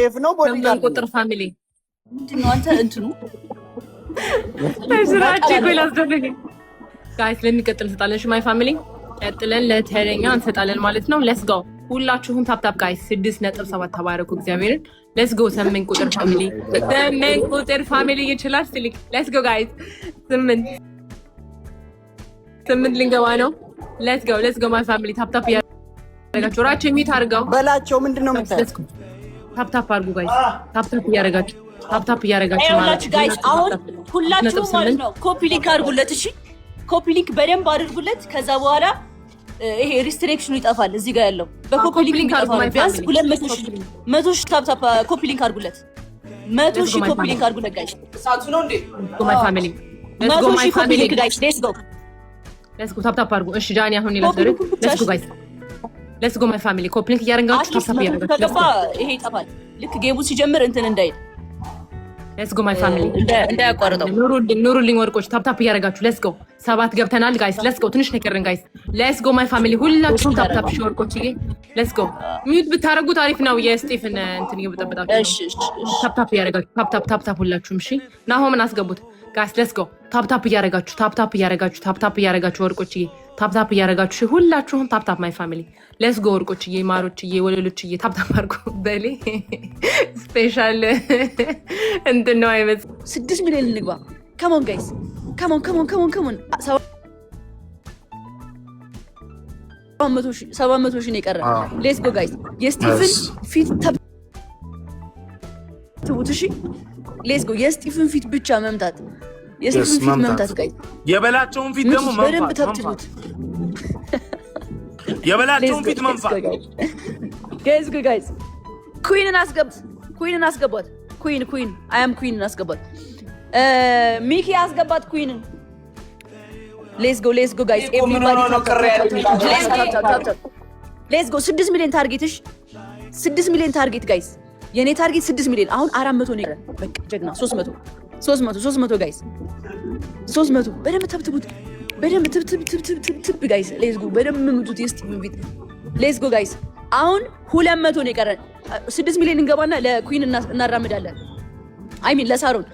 ሼፍ ነው ቦዲጋርድ ቁጥር ፋሚሊ ምንድነው አንተ እንትኑ ስራችን ኮላስ ደረገ ጋይስ ለሚቀጥል እንሰጣለን። እሺ ማይ ፋሚሊ ቀጥለን ለተረኛ እንሰጣለን ማለት ነው። ሌትስ ጎ ሁላችሁም ታፕ ታፕ ጋይስ 6.7 ተባረኩ እግዚአብሔርን። ሌትስ ጎ 8 ቁጥር ፋሚሊ 8 ቁጥር ፋሚሊ ይችላል ስልክ ሌትስ ጎ ጋይስ 8 ልንገባ ነው። ሌትስ ጎ ማይ ፋሚሊ ታፕ ታፕ ያረጋችሁ ራችሁ ሚት አድርገው በላቸው ምንድነው የምታዩት? ታፕ ታፕ አድርጉ ጋይስ ታፕ ታፕ ያረጋችሁ ማለት ጋይስ አሁን ሁላችሁም ማለት ነው ኮፒ ሊንክ አድርጉለት። እሺ ኮፒ ሊንክ በደንብ አድርጉለት። ከዛ በኋላ ይሄ ሪስትሪክሽኑ ይጠፋል። እዚህ ጋር ያለው በኮፒ ሊንክ አድርጉ። ቢያንስ 200,000 ታፕ ታፕ ኮፒ ሊንክ አድርጉለት። 100,000 ኮፒ ሊንክ አድርጉለት ጋይስ። ሳቱ ነው እንዴ? ማይ ፋሚሊ 100,000 ኮፒ ሊንክ ጋይስ ሌትስ ጎ ታፕ ታፕ አድርጉ። እሺ ጃኒ አሁን ይላል ሌትስ ጎ ጋይስ ሌትስ ጎ ማይ ፋሚሊ ኮፒ ሊንክ እያረጋችሁ ታፕ ታፕ ያረጋችሁ ይሄ ይጠፋል። ልክ ጌሙ ሲጀምር እንትን እንዳይል ሌትስ ጎ ማይ ፋሚሊ እንዳያቋርጠው ኑሩልኝ ወርቆች ታፕ ታፕ እያረጋችሁ ሌትስ ጎ 7 ገብተናል ጋይስ ሌትስ ጎ ትንሽ ነቀርን ጋይስ ሌትስ ጎ ማይ ፋሚሊ ሁላችሁም ታፕ ታፕ ወርቆች ይሄ ሌትስ ጎ ሚዩት ብታረጉት አሪፍ ነው። የስቲፍን እንትን ይበጠበጣችሁ። እሺ ታፕ ታፕ እያረጋችሁ ታፕ ታፕ ሁላችሁም እሺ ናሆምን አስገቡት ጋይስ ሌትስ ጎ ታፕ ታፕ እያረጋችሁ ታፕ ታፕ እያረጋችሁ ወርቆች ይሄ ታፕ ታፕ እያረጋችሁ ሁላችሁም ታፕ ታፕ ማይ ፋሚሊ ሌትስ ጎ ወርቆች ይሄ ማሮች ይሄ ወለሎች ይሄ ታፕ ታፕ አድርጉ። በሌ ስፔሻል እንትን ነው አይመስ 6 ሚሊዮን እንግባ። ካሞን ጋይስ ካሞን 700,000 ነው የቀረን። ሌትስ ጎ ጋይስ የስቲፍን ፊት ተውት። እሺ ሌትስ ጎ የስቲፍን ፊት ብቻ መምታት የስቲፍን ፊት መምታት ጋይስ የበላቸውን ፊት ደግሞ በደንብ ተብትቡት። የበላቸውን ፊት መንፋት ጋይስ ኩዊንን አስገባት። ኩዊን አይ አም ኩዊንን አስገባት። ሚኪ አስገባት ኩዊንን። ሌትስ ጎ ጋይስ ኤቭሪባዲ ሌትስ ጎ 6 ሚሊዮን ታርጌትሽ 6 ሚሊዮን ታርጌት ጋይስ የኔ ታርጌት 6 ሚሊዮን አሁን 400 ነው ያለን። በቃ ጀግና 300 ጋይስ 300 በደንብ ተብትቡት። በደንብ ትብ ጋይስ ሌትስ ጎ በደንብ ምቱት። የስቲቭን ፊት ሌትስ ጎ ጋይስ አሁን 200 ነው የቀረን። 6 ሚሊዮን እንገባና ለኩዊን እናራምዳለን። አይ ሚን ለሳሮን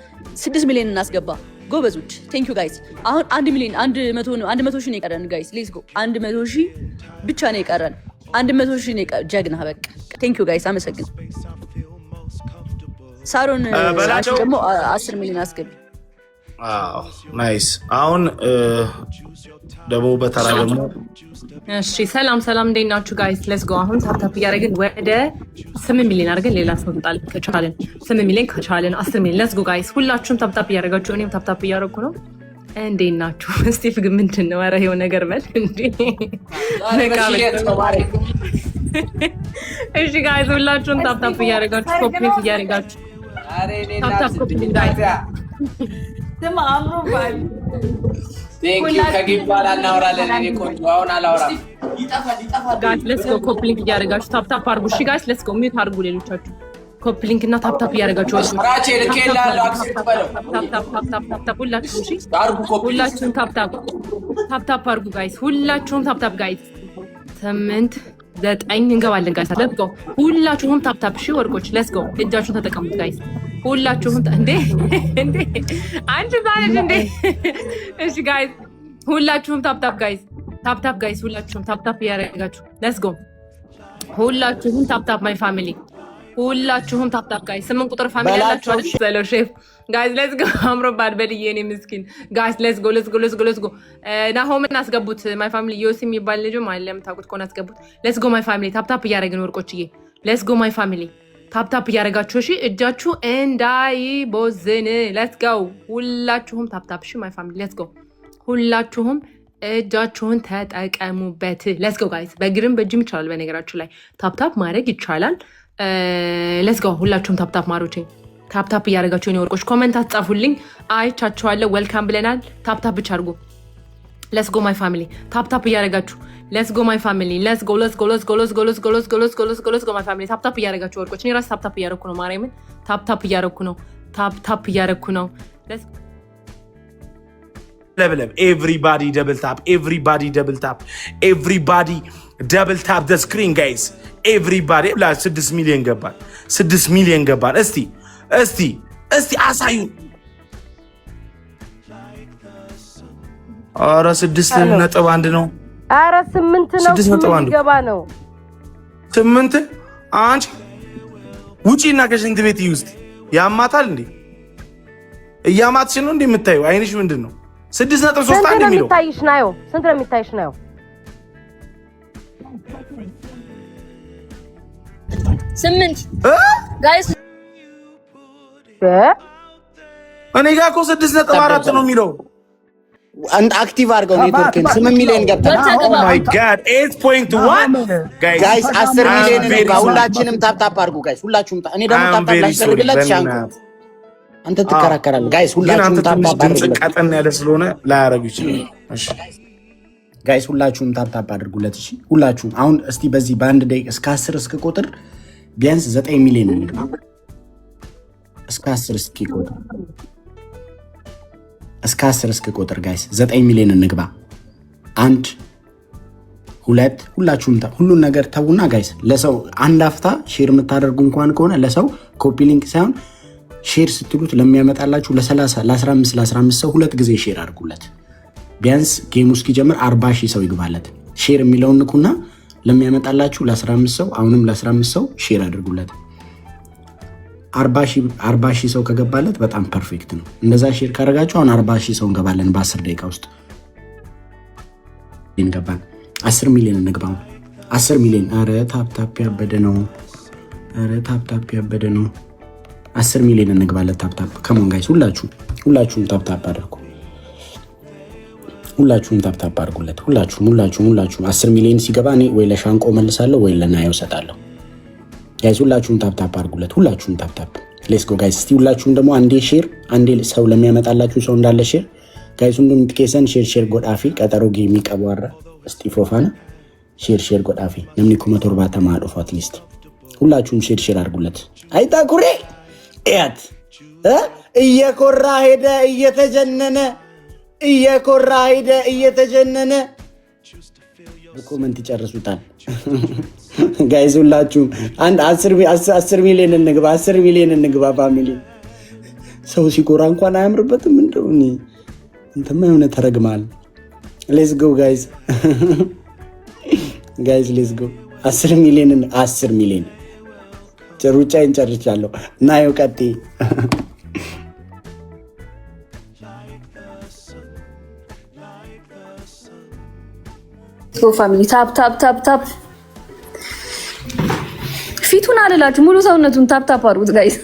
6 ሚሊዮን እናስገባ። ጎበዞች ቴንክ ዩ ጋይስ። አሁን 1 ሚሊዮን 100,000 ነው የቀረን ጋይስ ሌትስ ጎ 100,000 ብቻ ነው የቀረን። 100,000 ነው የቀረን። ጀግና በቃ ቴንክ ዩ ጋይስ አመሰግን። ሳሮን ደግሞ 10 ሚሊዮን አስገቢ። ናይስ። አሁን ደግሞ በተራ ደግሞ እሺ ሰላም እንዴት ናችሁ ጋይስ? ሌትስ ጎ አሁን ታፕ ታፕ እያደረግን ወደ 8 ሚሊዮን አድርገን ሌላ ሰው እንጣል ከቻለን 8 ሚሊዮን ከቻለን 10 ሚሊዮን ሌትስ ጎ ጋይስ ሁላችሁም ታፕ ታፕ እያደረጋችሁ እኔም ታፕ ታፕ እያደረኩ ነው። እንዴት ናችሁ? ስቲፍ ግን ምንድን ነው? ኧረ ይኸው ነገር በል እንዴ እሺ ጋይስ ሁላችሁም ታፕ ታፕ እያደረጋችሁ ኮፕሊት እያደረጋችሁ ታፕ ታፕ ኮፕሊት ጋይስ ደማ አምሮባል። ቴንክ ዩ ከጊባላ እናወራለን። እኔ ቆንጆ አሁን አላወራም። ይጠፋል ጋይስ ሌትስ ጎ ኮፕሊንክ እያደረጋችሁ ታፕ ታፕ አድርጉ። እሺ ጋይስ ሌትስ ጎ ሚዩት አድርጉ። ሌሎቻችሁ ኮፕሊንክ እና ታፕ ታፕ እያደረጋችሁ ራቼ ልኬልሃለሁ አክሴፕት በለው። ታፕ ሁላችሁም እሺ ሁላችሁም ታፕ ታፕ አድርጉ ጋይስ ሁላችሁም ታፕ ታፕ ጋይስ 8 9 እንገባለን ጋይስ ሌትስ ጎ ሁላችሁም ታፕ ታፕ እሺ ወርቆች ሌትስ ጎ እጃችሁን ተጠቀሙት ጋይስ ሁላችሁም እንዴ አንቺ ባለሽ እንዴ እሺ ጋይስ ሁላችሁም ታፕ ታፕ ጋይስ ሁላችሁም ታፕ ታፕ እያደረጋችሁ ሌትስ ጎ ሁላችሁም ታፕ ታፕ ማይ ፋሚሊ ሁላችሁም ታፕ ታፕ ጋይስ 8 ቁጥር ፋሚሊ ያላችሁ አይደል? ዘለው ሼፍ ጋይስ ሌትስ ጎ አምሮባል በልዬ እኔ ምስኪን ጋይስ ሌትስ ጎ ናሆምን አስገቡት ማይ ፋሚሊ ዮሲ የሚባል ልጅ ማለት ለምታውቁት ከሆነ አስገቡት። ሌትስ ጎ ማይ ፋሚሊ ታፕ ታፕ እያደረግን ወርቆችዬ ሌትስ ጎ ማይ ፋሚሊ ታፕ ታፕ እያደረጋችሁ እሺ እጃችሁ እንዳይቦዝን ሌትስ ጎ ሁላችሁም ታፕ ታፕ እሺ ማይ ፋሚሊ ሌትስ ጎ ሁላችሁም እጃችሁን ተጠቀሙበት። ሌትስ ጎ ጋይስ በግርም በእጅም ይቻላል። በነገራችሁ ላይ ታፕ ታፕ ማድረግ ይቻላል። ሌትስ ጎ ሁላችሁም ታፕ ታፕ ማሮቼ ታፕ ታፕ እያደረጋችሁ የኔ ወርቆች ኮሜንት አትጻፉልኝ አይቻችኋለሁ። ዌልካም ብለናል። ታፕ ታፕ ብቻ አድርጉ። ሌትስ ጎ ማይ ፋሚሊ ታፕ ታፕ እያደረጋችሁ ሌትስ ጎ ማይ ፋሚሊ ሌትስ ጎ ማይ ፋሚሊ ታፕ ታፕ እያደረጋችሁ ወርቆች እኔ ራሴ ታፕ ታፕ እያደረኩ ነው። ማርያምን ታፕ ታፕ እያደረኩ ነው። ለብለብ ኤቭሪባዲ ደብል ታፕ ኤቭሪባዲ ደብል ታፕ ኤቭሪባዲ ደብል ታፕ ዘ ስክሪን ጋይስ ኤቭሪባዲ ብላ 6 ሚሊዮን ገባል 6 ሚሊዮን ገባል እስቲ አሳዩ ኧረ 6.1 ነው ኧረ 8 ነው 8 ገባ ነው 8 አንቺ ውጪና ከሽንት ቤት ውስጥ ያማታል እንዴ እያማትሽ ነው እንዴ የምታዩ አይንሽ ምንድነው 6.3 አንድ የሚለው ስንት ነው የሚታይሽ ነው 8 ጋይስ እኔ ጋር እኮ 6.4 ነው የሚለው አንድ አክቲቭ አድርገው ኔትወርክን 8 ሚሊዮን ገብተናል ኦ ማይ ጋድ 8.1 ጋይስ 10 ሚሊዮን ነው ሁላችንም ታፕ አድርጉ ጋይስ ሁላችሁም እኔ ደግሞ ታፕ ላስደርግለት ሻንኩ አንተ ትከራከራለህ ጋይስ ሁላችሁም ታፕ አድርጉ ቀጠን ያለ ስለሆነ ላያረጉ ይችላል እሺ ጋይስ ሁላችሁም ታፕ አድርጉለት እሺ ሁላችሁም አሁን እስቲ በዚህ በአንድ ደቂቃ እስከ 10 እስከ ቁጥር ቢያንስ 9 ሚሊዮን እንግባ እስከ 10 እስከ ቁጥር እስከ 10 እስከ ቁጥር ጋይስ 9 ሚሊዮን እንግባ 1 2 ሁላችሁም ሁሉን ነገር ተውና ጋይስ ለሰው አንድ አፍታ ሼር የምታደርጉ እንኳን ከሆነ ለሰው ኮፒ ሊንክ ሳይሆን ሼር ስትሉት ለሚያመጣላችሁ ለ30 ለ15 ሰው ሁለት ጊዜ ሼር አድርጉለት ቢያንስ ጌሙ እስኪጀምር 40,000 ሰው ይግባለት ሼር የሚለውን ንኩና ለሚያመጣላችሁ ለ15 ሰው አሁንም ለ15 ሰው ሼር አድርጉለት 40,000 ሰው ከገባለት በጣም ፐርፌክት ነው እንደዛ ሼር ካደረጋችሁ አሁን 40,000 ሰው እንገባለን በ10 ደቂቃ ውስጥ እንገባለን 10 ሚሊዮን እንግባው 10 ሚሊዮን አረ ታፕ ያበደ ነው አረ ታፕ ያበደ ነው 10 ሚሊዮን እንግባለን ታፕ ከሞን ጋይስ ሁላችሁም ታፕ አድርጉ ሁላችሁም ታፕ አድርጉለት ሁላችሁም 10 ሚሊዮን ሲገባ እኔ ወይ ለሻንቆ መልሳለሁ ወይ ለናየው ሰጣለሁ ጋይስ ሁላችሁም ታፕ አድርጉለት ሁላችሁም ታፕ ሌትስ ጎ ጋይስ እስቲ ሁላችሁም ደግሞ አንዴ ሰው ለሚያመጣላችሁ ሰው እንዳለ ሼር ጋይስ ሁሉም ትኬሰን ሼር ጎዳፊ ቀጠሮ ጌም ይቀባራ እስቲ ፎፋና ሼር ጎዳፊ ነምኒ ኮመቶር ባተማዶ ፋትሊስት ሁላችሁም ሼር አድርጉለት አይታኩሬ እያት እየኮራ ሄደ እየተጀነነ በኮሜንት ይጨርሱታል ጋይስ ሁላችሁም አንድ 10 ሚሊዮን እንግባ ፋሚሊ ሰው ሲኮራ እንኳን አያምርበትም እንደው እንተማ የሆነ ተረግማል ሌትስ ጎ ጋይስ ሌትስ ጎ 10 ሚሊዮን ሩጫዬን ጨርሻለሁ ናየው ቀጥይ ፋሚሊ ታፕ ፊቱን አልላችሁ ሙሉ ሰውነቱን ታፕ አድርጉት ጋይስ